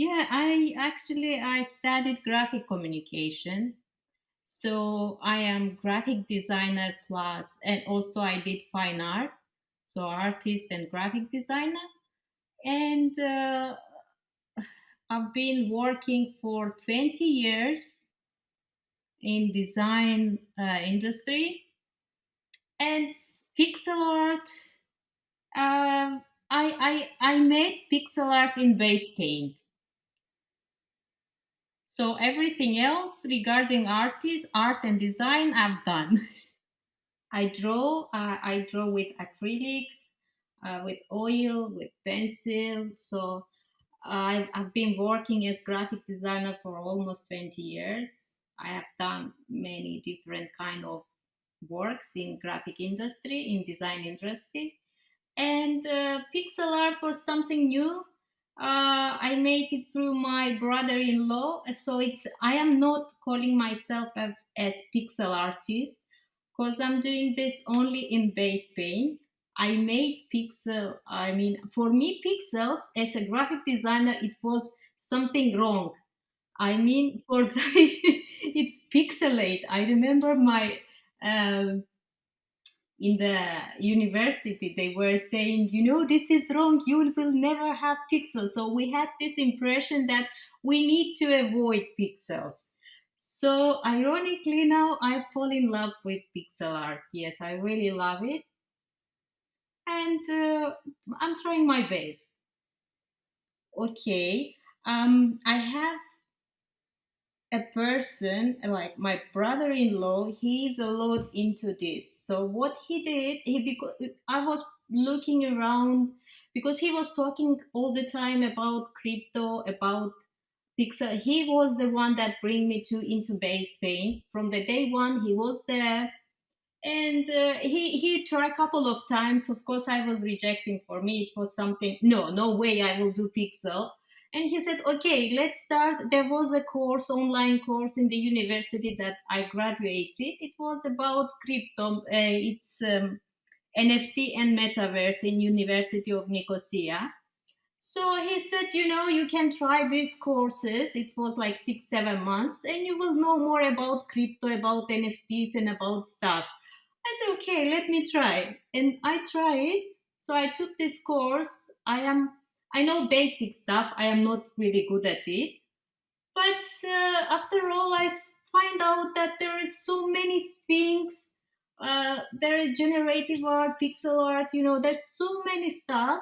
Yeah, I studied graphic communication. So I am graphic designer plus, and also I did fine art. So artist and graphic designer. And I've been working for 20 years in design industry and pixel art. I made pixel art in Basepaint. So everything else regarding art and design, I've done. I draw. I draw with acrylics, with oil, with pencil. So I've been working as graphic designer for almost 20 years. I have done many different kind of works in graphic industry, in design industry, and pixel art was something new. I made it through my brother-in-law, so it's I am not calling myself as pixel artist because I'm doing this only in base paint. I made pixel. I mean, for me, pixels as a graphic designer, it was something wrong. I mean, for it's pixelate. I remember my um, in the university they were saying, this is wrong, you will never have pixels. So we had this impression that we need to avoid pixels. So ironically now I fall in love with pixel art. Yes, I really love it. And I'm trying my best. Okay. I have a person like my brother-in-law. He's a lot into this. So what he did, he because I was looking around, because he was talking all the time about crypto, about pixel. He was the one that bring me to into base paint from the day one. He was there, and he tried a couple of times. Of course I was rejecting. For me it was something, no way I will do pixel. And he said, okay, let's start. There was a course, online course in the university that I graduated. It was about crypto. It's NFT and metaverse in University of Nicosia. So he said, you can try these courses. It was like 6 7 months, and you will know more about crypto, about NFTs, and about stuff. I said, okay, let me try. And I tried. So I took this course. I know basic stuff. I am not really good at it. But after all, I find out that there is so many things. There is generative art, pixel art, there's so many stuff.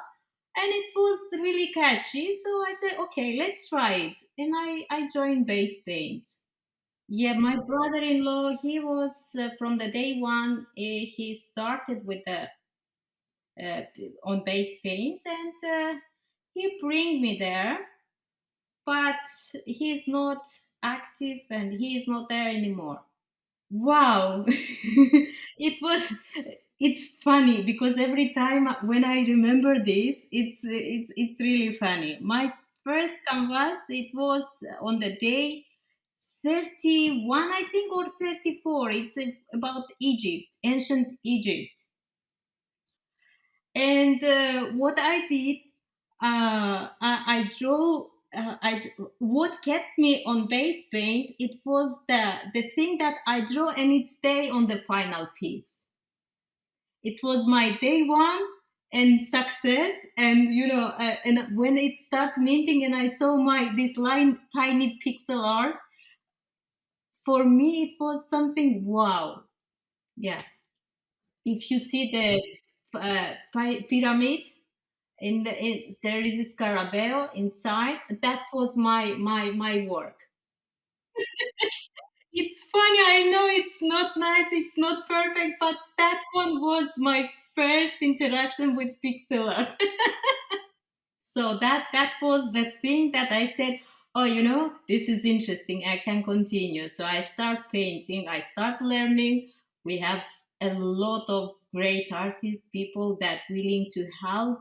And it was really catchy. So I said, okay, let's try it. And I joined Base Paint. Yeah, my brother-in-law, he was from the day one. He started with the uh, on base paint, and he bring me there, but he's not active and he is not there anymore. Wow, it's funny because every time when I remember this, it's really funny. My first canvas, it was on the day 31, I think, or 34. It's about Egypt, ancient Egypt. And what I did, I draw. What kept me on base paint? It was the thing that I draw and it stay on the final piece. It was my day one and success, and and when it started minting and I saw my this line tiny pixel art, for me it was something wow. Yeah, if you see the pyramid there is a scarabeo inside. That was my work. It's funny, I know it's not nice, it's not perfect, but that one was my first interaction with pixel art. So that was the thing that I said, oh, this is interesting, I can continue. So I start painting, I start learning. We have a lot of great artists, people that willing to help,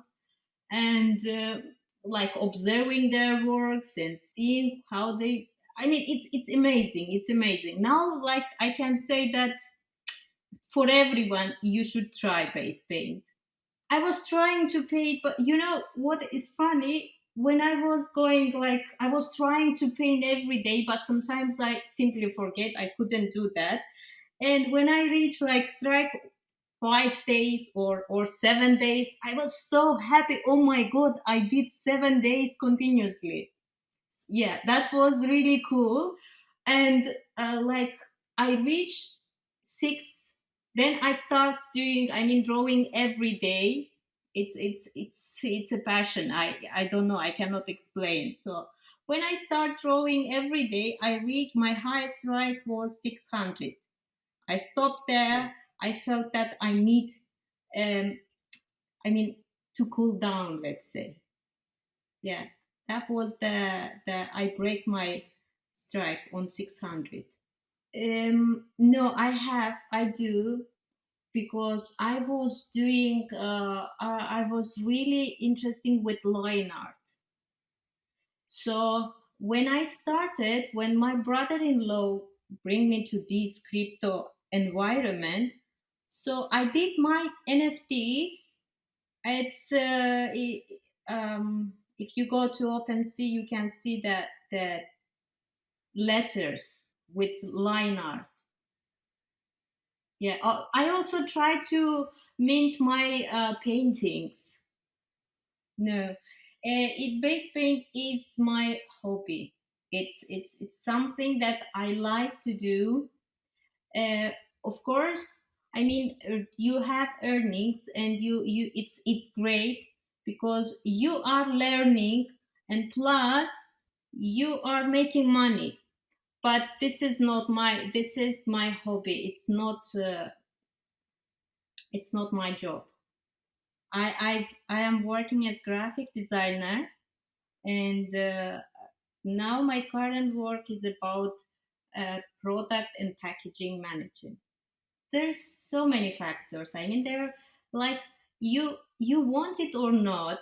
and like observing their works and seeing how they, I mean, it's amazing, it's amazing. Now, like, I can say that for everyone you should try base paint. I was trying to paint, but what is funny? when I was going, like, I was trying to paint every day, but sometimes I simply forget. I couldn't do that. And when I reached like strike 5 days or 7 days, I was so happy. Oh my god, I did 7 days continuously. Yeah, that was really cool. And like, I reached six, then I start doing, I mean, drawing every day. It's a passion. I don't know, I cannot explain. So when I start drawing every day, I reach my highest right was 600. I stopped there. I felt that I need, um I mean, to cool down, let's say. Yeah, that was the I break my strike on 600. No, I do, because I was doing I was really interested with line art. So when my brother-in-law bring me to this crypto environment, so I did my NFTs. It's if you go to OpenSea, you can see that the letters with line art. Yeah, I also try to mint my paintings. No, it base paint is my hobby. It's something that I like to do. uh, of course, I mean, you have earnings, and you it's great, because you are learning, and plus you are making money. But this is my hobby. It's not my job. I am working as graphic designer, and now my current work is about product and packaging management. There's so many factors. I mean, there are, like, you want it or not.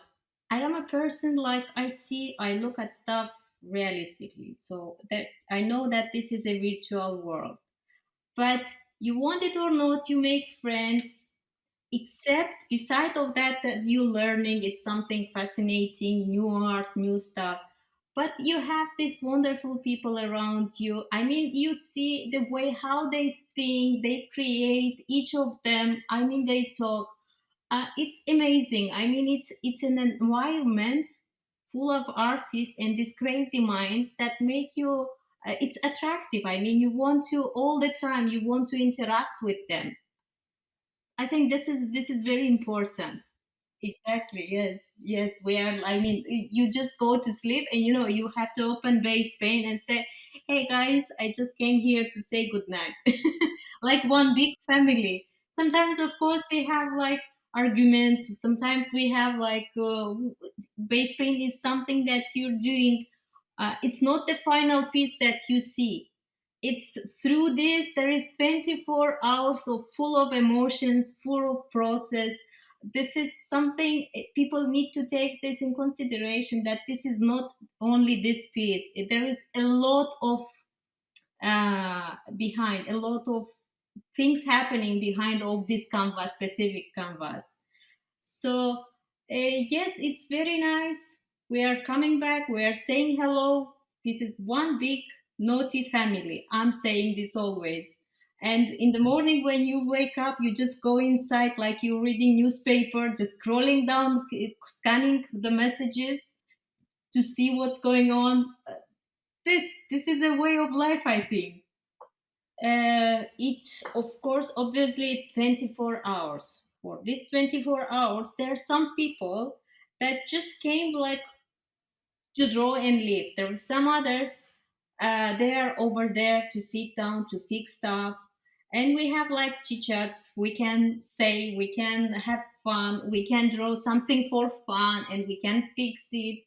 I am a person, like, I look at stuff realistically. So that I know that this is a virtual world. But you want it or not, you make friends. Except beside of that you learning, it's something fascinating, new art, new stuff. But you have these wonderful people around you. I mean, you see the way how they think, they create, each of them. I mean, they talk. It's amazing. I mean, it's an environment full of artists and these crazy minds that make you. It's attractive. I mean, you want to all the time. You want to interact with them. I think this is very important. Exactly. Yes. Yes. We are. I mean, you just go to sleep, and you have to open base paint and say, "Hey guys, I just came here to say good night," like one big family. Sometimes, of course, we have like arguments. Sometimes we have like base paint is something that you're doing. It's not the final piece that you see. It's through this there is 24 hours of full of emotions, full of process. This is something people need to take this in consideration, that this is not only this piece. There is a lot of behind, a lot of things happening behind of this canvas, specific canvas. So yes, it's very nice. We are coming back, we are saying hello. This is one big naughty family. I'm saying this always. And in the morning when you wake up, you just go inside like you're reading newspaper, just scrolling down, scanning the messages to see what's going on. This is a way of life, I think. It's, of course, obviously it's 24 hours. For these 24 hours, there are some people that just came like to draw and leave. There are some others, they are over there to sit down to fix stuff. And we have like chit chats. We can say, we can have fun, we can draw something for fun, and we can fix it.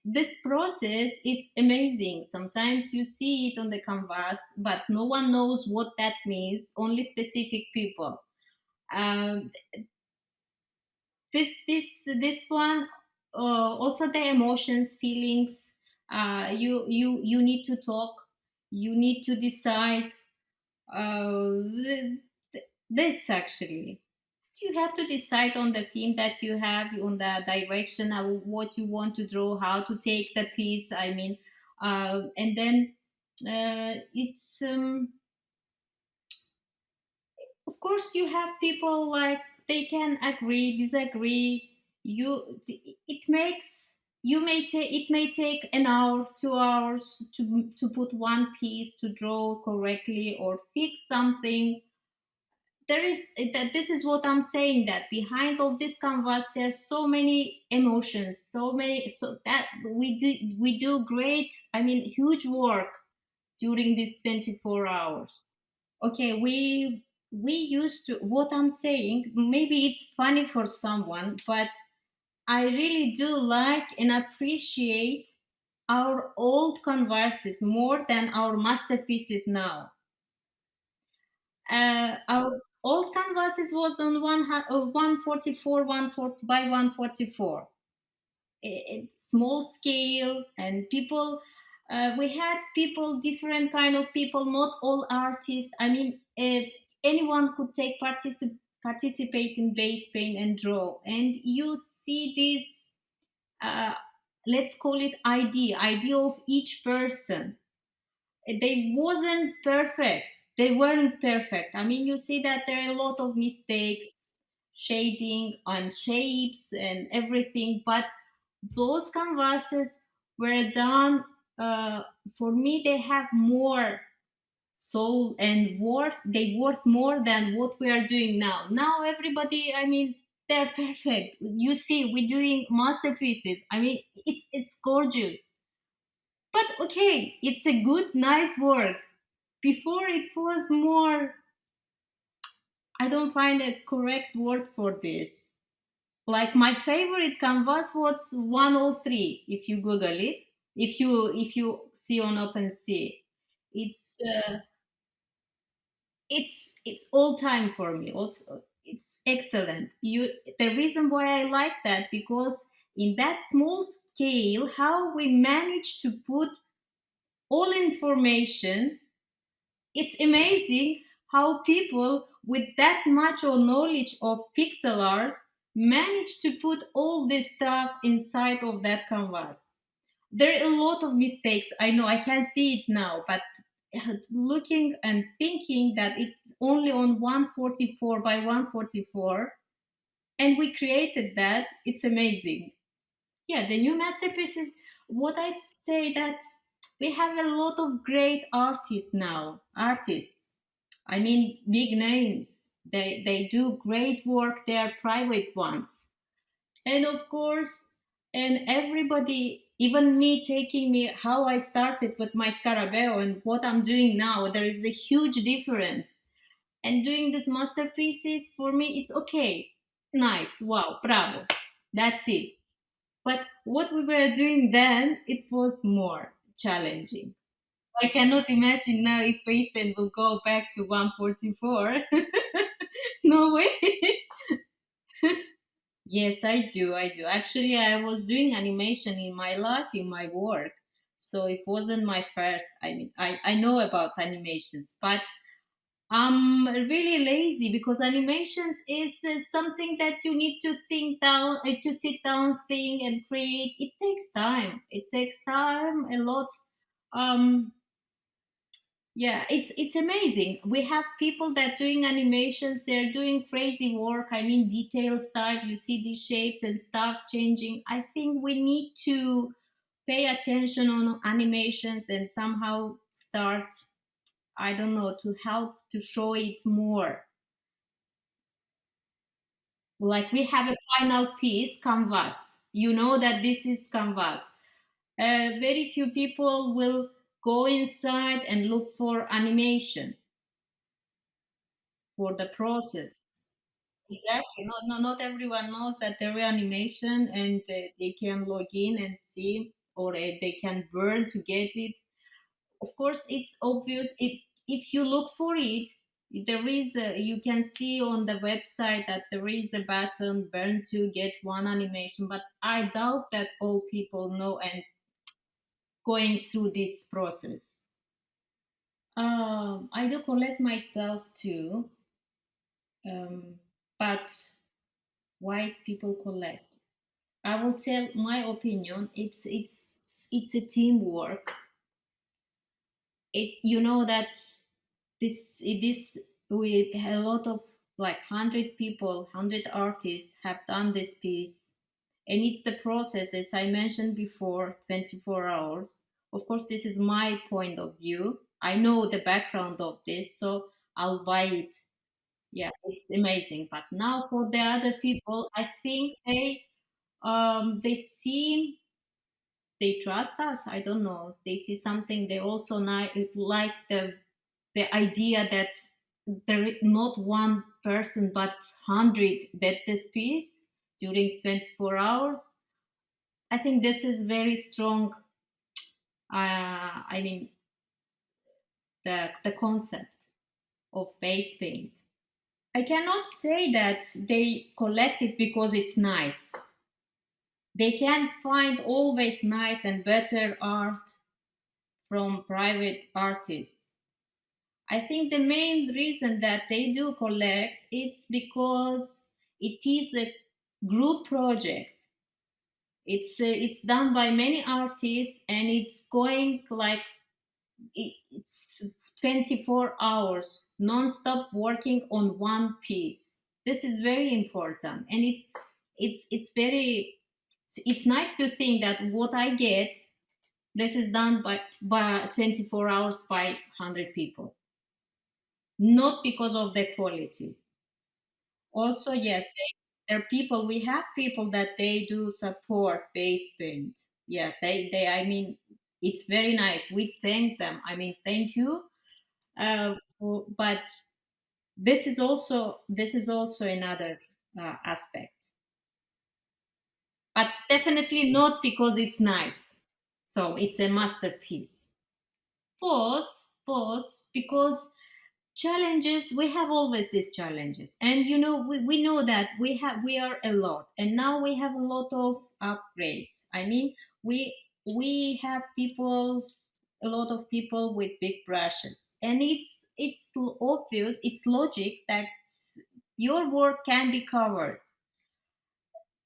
This process, it's amazing. Sometimes you see it on the canvas, but no one knows what that means, only specific people. um, this one, also the emotions, feelings, you need to talk, you need to decide, uh, th- this actually. you have to decide on the theme that you have, on the direction of what you want to draw, how to take the piece. I mean, and then it's of course you have people like they can agree, disagree. You it makes you may take it may take an hour, 2 hours to put one piece to draw correctly or fix something. There is that this is what I'm saying, that behind of this canvas there's so many emotions, so many, so that we do great, I mean huge work during these 24 hours. Okay, we used to, what I'm saying, maybe it's funny for someone, but I really do like and appreciate our old canvases more than our masterpieces now. Our old canvases was on 144 140 by 144, small scale, and people, we had people, different kind of people, not all artists. I mean, anyone could participate in base paint and draw, and you see this, uh, let's call it idea of each person. They wasn't perfect, they weren't perfect. I mean, you see that there are a lot of mistakes, shading on shapes and everything, but those canvases were done, uh, for me they have more soul and worth, they worth more than what we are doing now. Everybody, I mean, they're perfect. You see, we're doing masterpieces, I mean, it's gorgeous, but okay, it's a good, nice work. Before it was more, I don't find a correct word for this. Like my favorite canvas was 103. If you Google it, if you see on OpenSea, it's it's all time for me. It's excellent. The reason why I like that, because in that small scale, how we manage to put all information, it's amazing how people with that much of knowledge of pixel art manage to put all this stuff inside of that canvas. There are a lot of mistakes. I know, I can see it now, but looking and thinking that it's only on 144 by 144 and we created that, it's amazing. Yeah, the new masterpieces, what I say that we have a lot of great artists now. Artists, I mean, big names. They do great work. They are private ones, and of course, and everybody, even me, taking me how I started with my scarabeo and what I'm doing now, there is a huge difference. And doing these masterpieces for me, it's okay, nice, wow, bravo, that's it. But what we were doing then, it was more challenging. I cannot imagine now if basement will go back to 144. No way. Yes, I do. I do. Actually, I was doing animation in my life, in my work. So it wasn't my first. I mean, I know about animations, but I'm really lazy because animations is something that you need to think down, to sit down, think, and create. It takes time. It takes time a lot. Um, yeah, it's amazing. We have people that doing animations. They're doing crazy work. I mean, detail stuff. You see these shapes and stuff changing. I think we need to pay attention on animations and somehow start, I don't know, to help to show it more. Like we have a final piece, canvas. You know that this is canvas. Very few people will go inside and look for animation for the process. Exactly. Not everyone knows that there is animation, and they can log in and see, or they can burn to get it. Of course, it's obvious. If you look for it, there is you can see on the website that there is a button burn to get one animation, but I doubt that all people know and going through this process. I do collect myself too. but why people collect? I will tell my opinion. It's a teamwork. It, you know that this with a lot of, like, 100 people, 100 artists have done this piece, and it's the process, as I mentioned before, 24 hours. Of course, this is my point of view. I know the background of this, so I'll buy it. Yeah, it's amazing. But now for the other people, I think they see, they trust us. I don't know, they see something. They also like the idea that there is not one person but 100 that this piece during 24 hours. I think this is very strong. I mean, the concept of base paint. I cannot say that they collect it because it's nice. They can find always nice and better art from private artists. I think the main reason that they do collect, it's because it is a group project. It's done by many artists, and it's going like, it's 24 hours non-stop working on one piece. This is very important, and it's very, it's nice to think that what I get, this is done by 24 hours by 100 people, not because of the quality. Also, yes, there are people, we have people that they do support base paint. Yeah, they I mean, it's very nice, we thank them, I mean, thank you. But this is also another aspect, but definitely not because it's nice, so it's a masterpiece. Pause, because challenges, we have always these challenges, and we know that we are a lot, and now we have a lot of upgrades. I mean, we have people, a lot of people with big brushes, and it's obvious, it's logic that your work can be covered,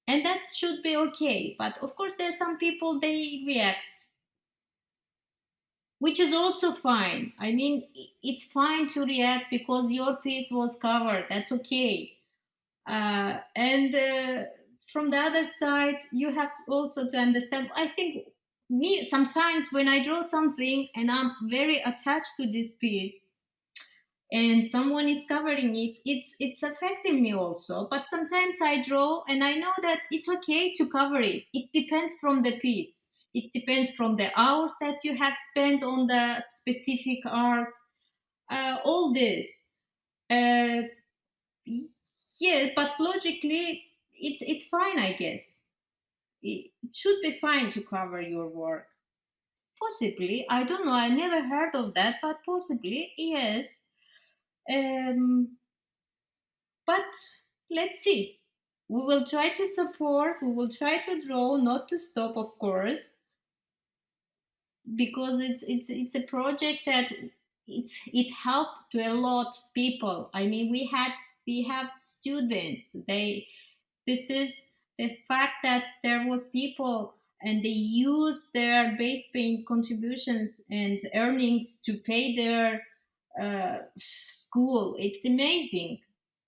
and that should be okay. But of course, there are some people, they react, which is also fine. I mean, it's fine to react because your piece was covered. That's okay. And from the other side, you have to also to understand. I think me sometimes when I draw something and I'm very attached to this piece, and someone is covering it, it's affecting me also. But sometimes I draw and I know that it's okay to cover it. It depends from the piece, it depends from the hours that you have spent on the specific art, all this. uh, yeah, but logically it's fine, I guess. It should be fine to cover your work. Possibly, I don't know, I never heard of that, but possibly yes. um, But let's see. We will try to support, we will try to draw, not to stop, of course, because it's a project that it helped to a lot people. I mean, we have students. This is the fact that there was people, and they used their base paint contributions and earnings to pay their school. It's amazing,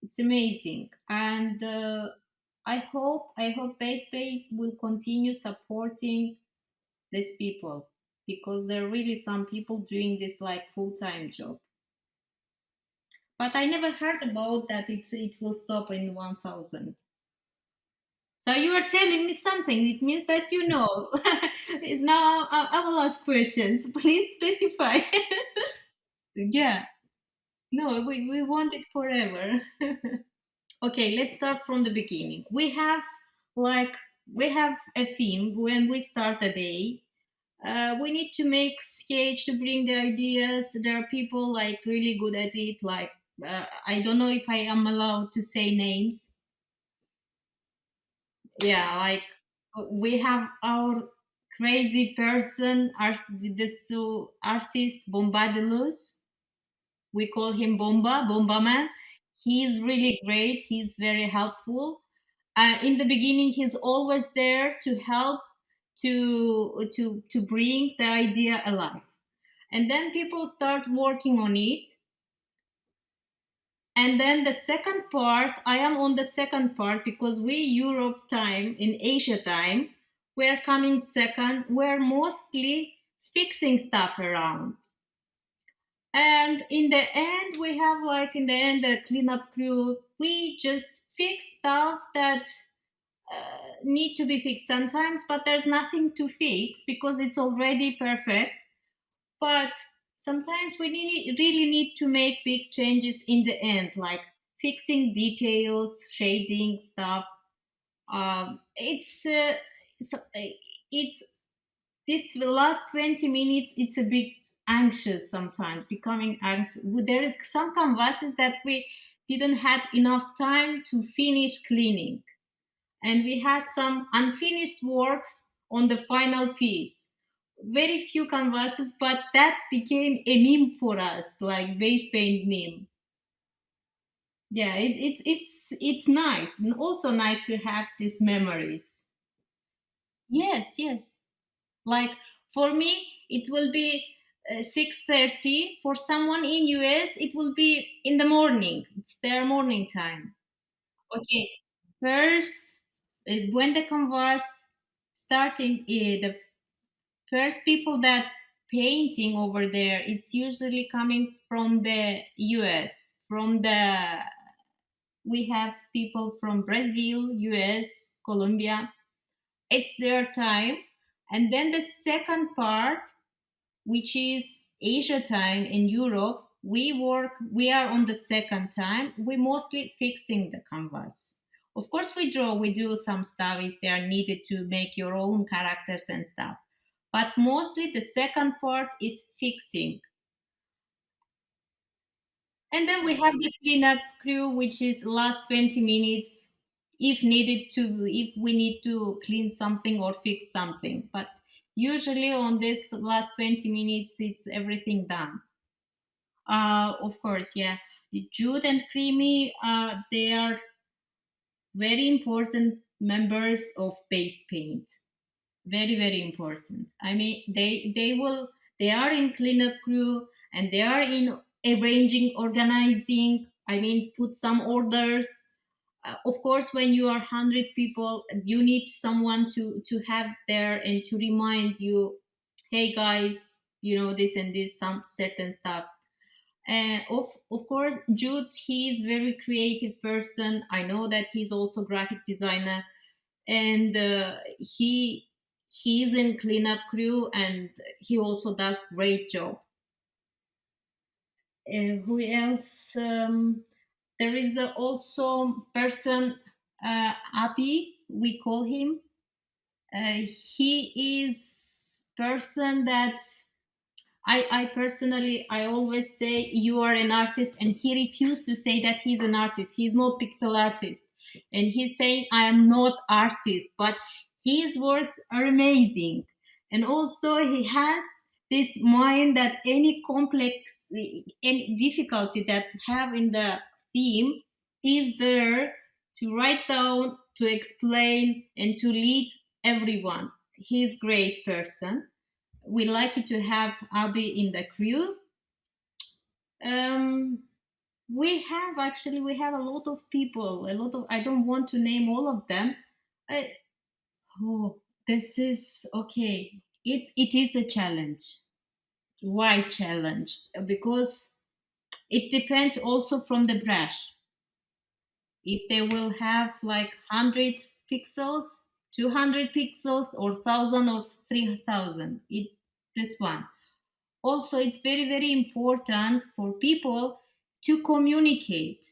it's amazing. And I hope base paint will continue supporting these people, because there are really some people doing this like full-time job. But I never heard about that it will stop in 1000. So you are telling me something. It means that you know. Now I will ask questions. Please specify. Yeah. No, we want it forever. Okay, let's start from the beginning. Like we have a theme when we start the day. We need to make sketch to bring the ideas. There are people like really good at it. Like I don't know if I am allowed to say names. Yeah, like we have our crazy person, this artist Bombadilus. We call him Bomba Man. He's really great. He's very helpful. In the beginning, he's always there to help to bring the idea alive. And then people start working on it. And then the second part, I am on the second part because we Europe time in Asia time, we're coming second. We're mostly fixing stuff around. And in the end, we have like in the end the cleanup crew. We just fix stuff that need to be fixed sometimes, but there's nothing to fix because it's already perfect. But sometimes we really need to make big changes in the end, like fixing details, shading stuff. It's this the last 20 minutes. It's a bit anxious sometimes, becoming anxious. There is some canvases that we didn't had enough time to finish cleaning, and we had some unfinished works on the final piece. Very few canvases, but that became a meme for us, like base paint meme. Yeah, it's nice, and also nice to have these memories. Yes, yes. Like for me, it will be 6:30. For someone in US, it will be in the morning. It's their morning time. Okay. First, when the canvas starting, the first people that painting over there, it's usually coming from the US. From the we have people from Brazil, US, Colombia. It's their time. And then the second part, which is Asia time in Europe, we are on the second time. We mostly fixing the canvas. Of course, we draw, we do some stuff if they are needed to make your own characters and stuff. But mostly the second part is fixing. And then we have the cleanup crew, which is the last 20 minutes if we need to clean something or fix something. But usually on this last 20 minutes, it's everything done. Of course, yeah. Jude and Creamy, they are very important members of Base Paint. Very, very important. I mean, they are in cleanup crew and they are in arranging, organizing. I mean, put some orders. Of course, when you are 100 people, you need someone to have there and to remind you, hey guys, you know this and this, some certain stuff. And of course, Jude, he's very creative person. I know that he's also graphic designer, and he's in cleanup crew, and he also does great job. Who else? There is also person, Abi, we call him. He is person that I personally, I always say you are an artist, and he refused to say that he's an artist. He's not pixel artist, and he's saying I am not artist, but his works are amazing, and also he has this mind that any complex, any difficulty that have in the theme, is there to write down, to explain, and to lead everyone. He's great person. We like it to have Abby in the crew. Um, we have a lot of people, a lot of I don't want to name all of them. I, oh, this is okay. It is a challenge. Why challenge? Because it depends also from the brush. If they will have like 100 pixels, 200 pixels, or 1,000 or 3,000. It this one. Also, it's very, very important for people to communicate,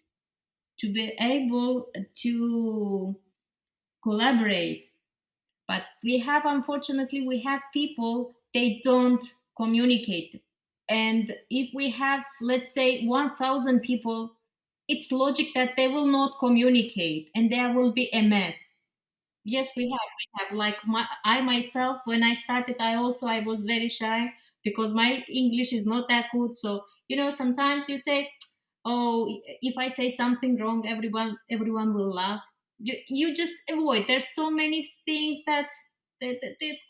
to be able to collaborate. But we have, unfortunately, we have people, they don't communicate. And if we have, let's say, 1,000 people, it's logic that they will not communicate and there will be a mess. Yes, we have. We have. Like I myself, when I started, I was very shy because my English is not that good. So sometimes you say, oh, if I say something wrong, everyone will laugh. You just avoid. There's so many things that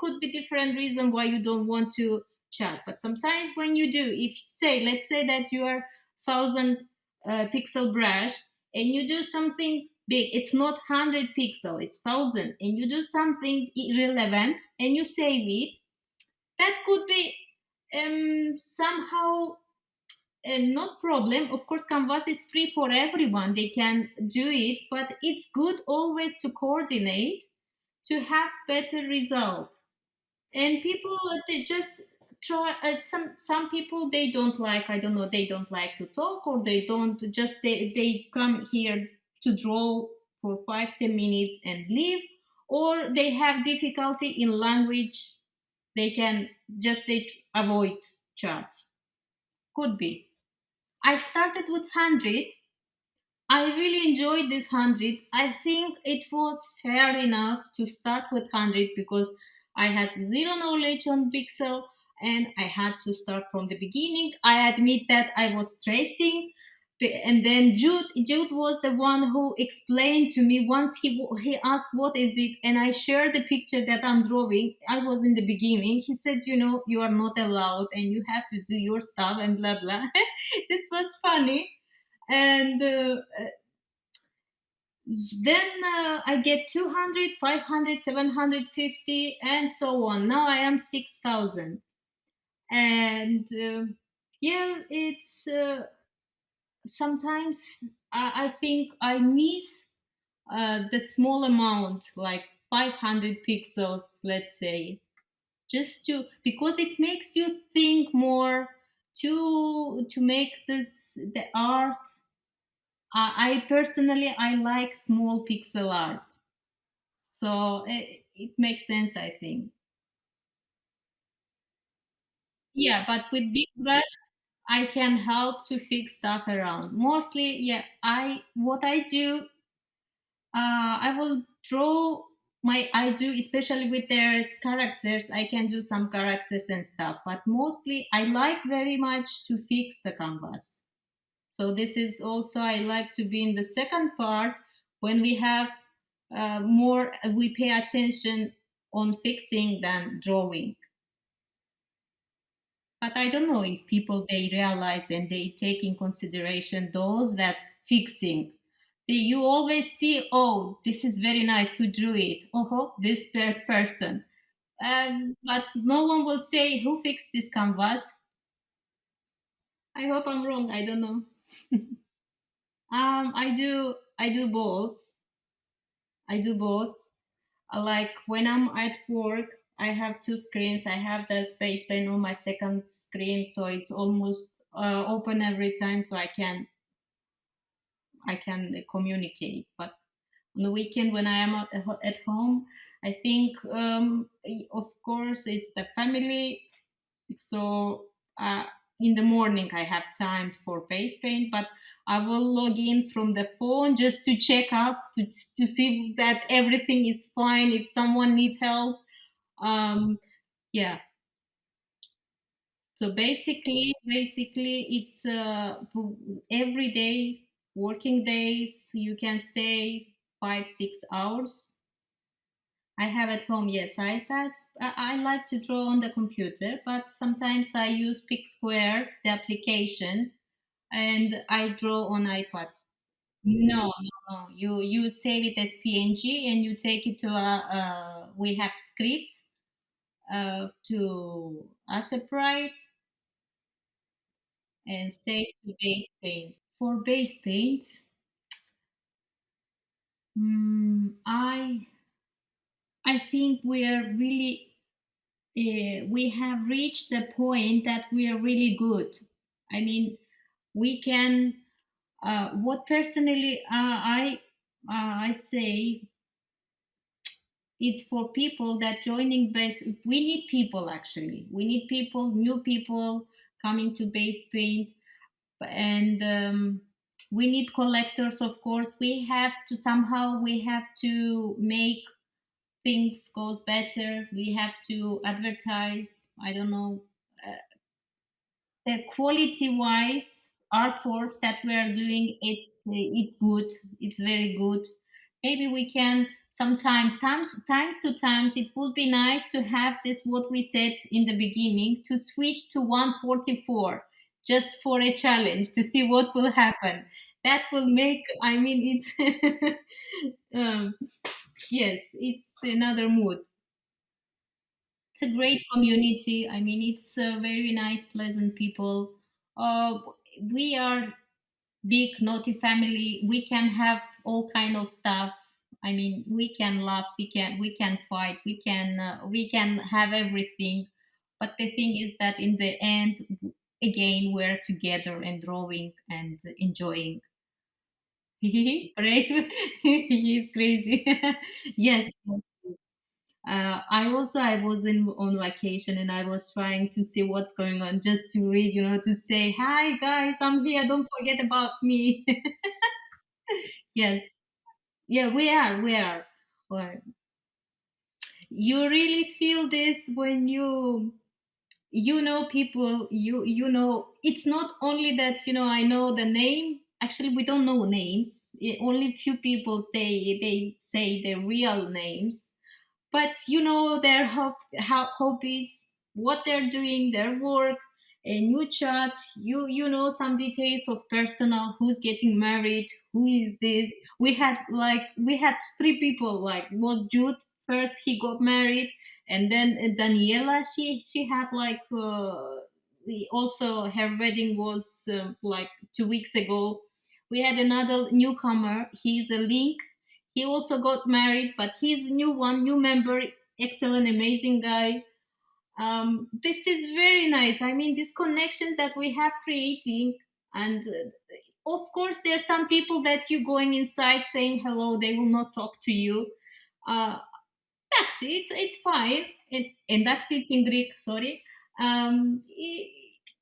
could be different reason why you don't want to chat. But sometimes when you do, if say, let's say that you are 1,000 pixel brush and you do something big, it's not 100 pixel, it's 1,000, and you do something irrelevant and you save it, that could be somehow not problem. Of course, canvas is free for everyone, they can do it, but it's good always to coordinate to have better result. And people they just try some people, they don't like, I don't know, they don't like to talk, or they don't just they come here to draw for 5-10 minutes and leave, or they have difficulty in language, they can just they avoid chat. Could be. I started with 100. I really enjoyed this 100. I think it was fair enough to start with 100 because I had zero knowledge on Pixel and I had to start from the beginning. I admit that I was tracing, and then Jude was the one who explained to me once he asked what is it, and I shared the picture that I'm drawing. I was in the beginning. He said, you know, you are not allowed and you have to do your stuff and blah blah. This was funny. And then I get 200, 500, 750, and so on. Now I am 6,000. And yeah, it's sometimes I think I miss the small amount, like 500 pixels, let's say, just to, because it makes you think more to make this the art. I personally I like small pixel art, so it makes sense, I think. Yeah, but with big brush, I can help to fix stuff around. Mostly, yeah. I what I do, I will draw my. I do especially with their characters. I can do some characters and stuff, but mostly I like very much to fix the canvas. So this is also I like to be in the second part when we have more we pay attention on fixing than drawing. But I don't know if people they realize and they take in consideration those that fixing. You always see, oh, this is very nice. Who drew it? Oh, this person. But no one will say who fixed this canvas. I hope I'm wrong. I don't know. I do both. I do both. Like when I'm at work, I have two screens. I have the space pen on my second screen, so it's almost open every time, so I can communicate. But on the weekend, when I am at home, I think, of course, it's the family. So in the morning, I have time for base paint, but I will log in from the phone just to check up to see that everything is fine. If someone needs help, yeah. So basically, it's every day, working days. You can say 5-6 hours. I have at home, yes, iPad. I like to draw on the computer, but sometimes I use Square, the application, and I draw on iPad. No, no, no. You save it as PNG and you take it to we have scripts to a separate and save to base paint. For base paint, I think we are really we have reached the point that we are really good. I mean, we can. What personally I say, it's for people that joining base. We need people actually. We need people, new people coming to base paint, and we need collectors. Of course, we have to somehow we have to make things goes better. We have to advertise. I don't know, quality wise. artworks that we are doing, it's good, it's very good. Maybe we can sometimes, times to times, it would be nice to have this, what we said in the beginning, to switch to 144 just for a challenge to see what will happen. That will make, I mean, it's um, yes, it's another mood. It's a great community. I mean, it's very nice, pleasant people. Uh, we are big, naughty family. We can have all kind of stuff. I mean, we can laugh, we can fight, we can have everything. But the thing is that in the end, again, we're together and drawing and enjoying. Brave. He's crazy. Yes. I was in on vacation and I was trying to see what's going on, just to read, to say, "Hi guys, I'm here. Don't forget about me." Yes, yeah, we are. We are. Or you really feel this when people. It's not only that I know the name. Actually, we don't know names. Only few people they say their real names, but their hobbies, what they're doing, their work, a new chat. You know some details of personal, who's getting married, who is this. We had three people. Like, was Jude first, he got married, and then Daniela, she had like also her wedding was like 2 weeks ago. We had another newcomer, he's a Link. He also got married, but he's a new one, new member, excellent, amazing guy. This is very nice. I mean, this connection that we have creating, and of course, there's some people that you going inside saying hello, they will not talk to you. Uh, it's fine. Εντάξει, it's in Greek. Sorry.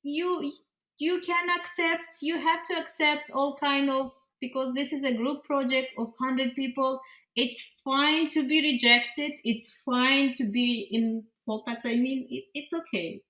You you can accept. You have to accept all kind of, because this is a group project of 100 people. It's fine to be rejected. It's fine to be in focus. I mean, it's okay.